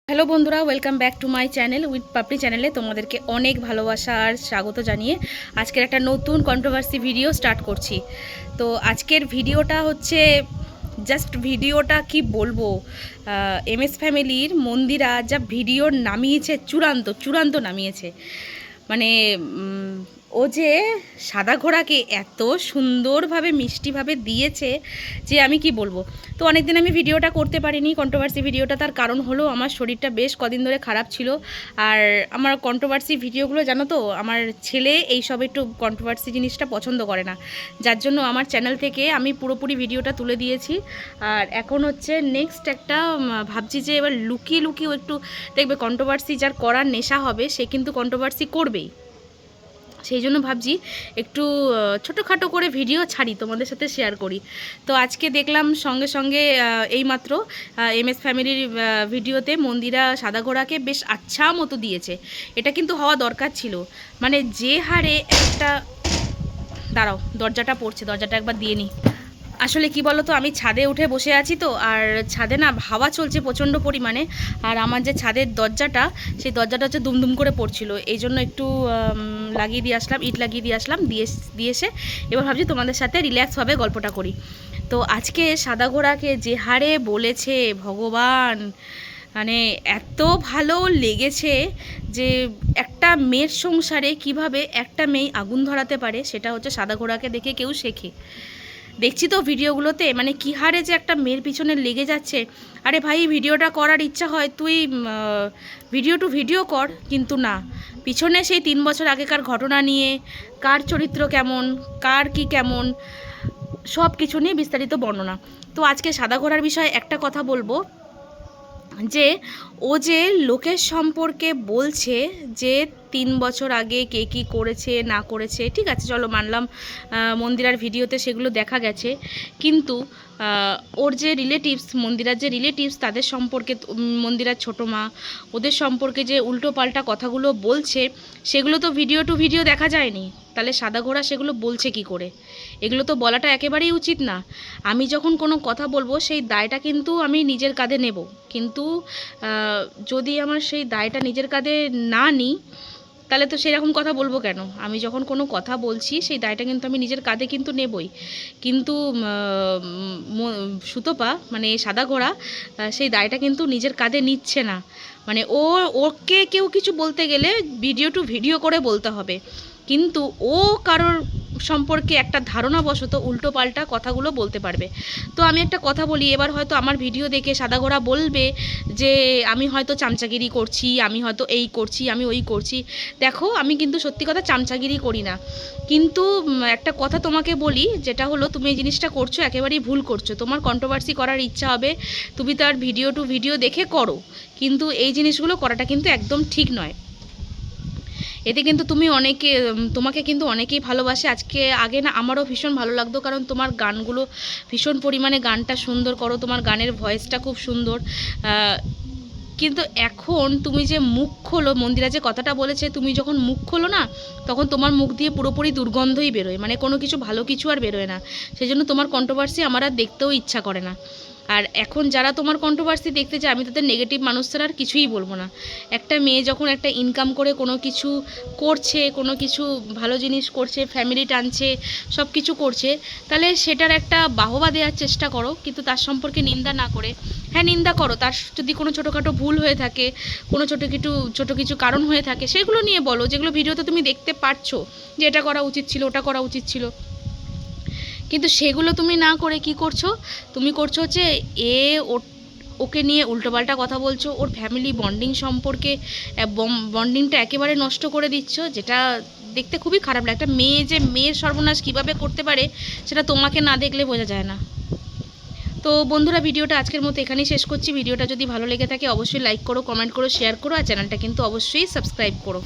Hello বন্ধুরা, welcome back to my channel with Papri চ্যানেলে তোমাদেরকে অনেক ভালোবাসা আর স্বাগত জানিয়ে আজকের একটা নতুন কন্ট্রোভার্সি ভিডিও স্টার্ট করছি। তো আজকের ভিডিওটা হচ্ছে জাস্ট ভিডিওটা কি বলবো, এমএস ফ্যামিলির মন্দিরা যা ভিডিও নামিয়েছে চূড়ান্ত নামিয়েছে। মানে ও যে সাদা ঘোড়াকে এত সুন্দরভাবে মিষ্টিভাবে দিয়েছে যে আমি কি বলবো। তো অনেকদিন আমি ভিডিওটা করতে পারিনি, কন্ট্রোভার্সি ভিডিওটা। তার কারণ হলো আমার শরীরটা বেশ কদিন ধরে খারাপ ছিল। আর আমার কন্ট্রোভার্সি ভিডিওগুলো জানো তো, আমার ছেলে এইসব একটু কন্ট্রোভার্সি জিনিসটা পছন্দ করে না, যার জন্য আমার চ্যানেল থেকে আমি পুরোপুরি ভিডিওটা তুলে দিয়েছি। আর এখন হচ্ছে নেক্সট একটা ভাবছি যে এবার লুকিয়ে একটু দেখবে, কন্ট্রোভার্সি যার করার নেশা হবে সে কিন্তু কন্ট্রোভার্সি করবেই। সেই জন্য ভাবছি একটু ছোটোখাটো করে ভিডিও ছাড়ি, তোমাদের সাথে শেয়ার করি। তো আজকে দেখলাম সঙ্গে এইমাত্র এমএস ফ্যামিলির ভিডিওতে মন্দিরা সাদা ঘোড়াকে বেশ আচ্ছা মতো দিয়েছে। এটা কিন্তু হওয়া দরকার ছিল। মানে যে হারে একটা, দাঁড়াও দরজাটা পড়ছে, দরজাটা একবার দিয়ে নিই। আসলে কি বলো তো, আমি ছাদে উঠে বসে আছি তো, আর ছাদে না হাওয়া চলছে প্রচণ্ড পরিমাণে। আর আমার যে ছাদের দরজাটা, সেই দরজাটা হচ্ছে দুমদুম করে পড়ছিল, এই জন্য একটু লাগিয়ে দিয়ে আসলাম, ইট লাগিয়ে দিয়ে আসলাম, দিয়ে এসে এবার ভাবছি তোমাদের সাথে রিল্যাক্সভাবে গল্পটা করি। তো আজকে সাদা ঘোড়াকে যে হারে বলেছে ভগবান, মানে এত ভালো লেগেছে যে একটা মেয়ের সংসারে কিভাবে একটা মেয়ে আগুন ধরাতে পারে, সেটা হচ্ছে সাদা ঘোড়াকে দেখে কেউ শেখে। দেখছি তো ভিডিওগুলোতে, মানে কী হারে যে একটা মেয়ের পিছনে লেগে যাচ্ছে। আরে ভাই, ভিডিওটা করার ইচ্ছা হয় তুই ভিডিও কর, কিন্তু না, পিছনে সেই 3 বছর আগেকার ঘটনা নিয়ে, কার চরিত্র কেমন, কার কি কেমন, সব কিছু নিয়ে বিস্তারিত বর্ণনা। তো আজকে সাদা ঘোড়ার বিষয়ে একটা কথা বলবো, যে ও যে লোকের সম্পর্কে বলছে যে 3 বছর আগে কে কী করেছে না করেছে, ঠিক আছে চলো মানলাম, মন্দিরার ভিডিওতে সেগুলো দেখা গেছে। কিন্তু ওর যে রিলেটিভস, মন্দিরার যে রিলেটিভস, তাদের সম্পর্কে, মন্দিরার ছোটো মা, ওদের সম্পর্কে যে উল্টো পাল্টা কথাগুলো বলছে, সেগুলো তো ভিডিও টু ভিডিও দেখা যায়নি। তাহলে সাদা ঘোড়া সেগুলো বলছে কি করে? এগুলো তো বলাটা একেবারেই উচিত না। আমি যখন কোনো কথা বলবো সেই দায়টা কিন্তু আমি নিজের কাঁধে নেব, কিন্তু যদি আমার সেই দায়টা নিজের কাঁধে না নিই, তাহলে তো সেরকম কথা বলবো কেন? আমি যখন কোনো কথা বলছি সেই দায়টা কিন্তু আমি নিজের কাঁধে কিন্তু নেবই। কিন্তু সুতপা, মানে সাদা ঘোড়া, সেই দায়টা কিন্তু নিজের কাঁধে নিচ্ছে না। মানে ওকে কেউ কিছু বলতে গেলে ভিডিও টু ভিডিও করে বলতে হবে, কিন্তু ও কারোর সম্পর্কে একটা ধারণাবশত উল্টো পাল্টা কথাগুলো বলতে পারবে। তো আমি একটা কথা বলি, এবার হয়তো আমার ভিডিও দেখে সাদা ঘোড়া বলবে যে আমি হয়তো চামচাগিরি করছি, আমি হয়তো এই করছি, আমি ওই করছি। দেখো, আমি কিন্তু সত্যি কথা চামচাগিরি করি না, কিন্তু একটা কথা তোমাকে বলি, যেটা হলো তুমি এই জিনিসটা করছো একেবারেই ভুল করছো। তোমার কন্ট্রোভার্সি করার ইচ্ছা হবে, তুমি তার ভিডিও টু ভিডিও দেখে করো, কিন্তু এই জিনিসগুলো করাটা কিন্তু একদম ঠিক নয়। এতে কিন্তু তোমাকে কিন্তু অনেকেই ভালোবাসে। আগে না আমারও ভীষণ ভালো লাগতো, কারণ তোমার গানগুলো ভীষণ পরিমাণে, গানটা সুন্দর করো, তোমার গানের ভয়েসটা খুব সুন্দর। কিন্তু এখন তুমি যে মুখ খোলো, মন্দিরা যে কথাটা বলেছে, তুমি যখন মুখ খোলো না, তখন তোমার মুখ দিয়ে পুরোপুরি দুর্গন্ধই বেরোয়, মানে কোনো কিছু ভালো কিছু আর বেরোয় না। সেই জন্য তোমার কন্ট্রোভার্সি আমার আর দেখতেও ইচ্ছা করে না। আর এখন যারা তোমার কন্ট্রোভার্সি দেখতে চায়, আমি তাদের নেগেটিভ মানুষদের আর কিছুই বলবো না। একটা মেয়ে যখন একটা ইনকাম করে কোনো কিছু করছে, কোনো কিছু ভালো জিনিস করছে, ফ্যামিলি টানছে, সব কিছু করছে, তাহলে সেটার একটা বাহবা দেওয়ার চেষ্টা করো, কিন্তু তার সম্পর্কে নিন্দা না করে। হ্যাঁ, নিন্দা করো, তার যদি কোনো ছোটোখাটো ভুল হয়ে থাকে, কোনো ছোটো কিছু কারণ হয়ে থাকে, সেগুলো নিয়ে বলো, যেগুলো ভিডিওতে তুমি দেখতে পারছো যে এটা করা উচিত ছিল, ওটা করা উচিত ছিল। কিন্তু সেগুলো তুমি না করে কি করছো, তুমি করছো হচ্ছে ওকে নিয়ে উল্টোপাল্টা কথা বলছো, ওর ফ্যামিলি বন্ডিং সম্পর্কে বন্ডিংটা একেবারে নষ্ট করে দিচ্ছ, যেটা দেখতে খুবই খারাপ লাগে। একটা মেয়ে যে মেয়ের সর্বনাশ কীভাবে করতে পারে, সেটা তোমাকে না দেখলে বোঝা যায় না। তো বন্ধুরা, ভিডিওটা আজকের মতো এখানেই শেষ করছি। ভিডিওটা যদি ভালো লেগে থাকে অবশ্যই লাইক করো, কমেন্ট করো, শেয়ার করো, আর চ্যানেলটা কিন্তু অবশ্যই সাবস্ক্রাইব করো।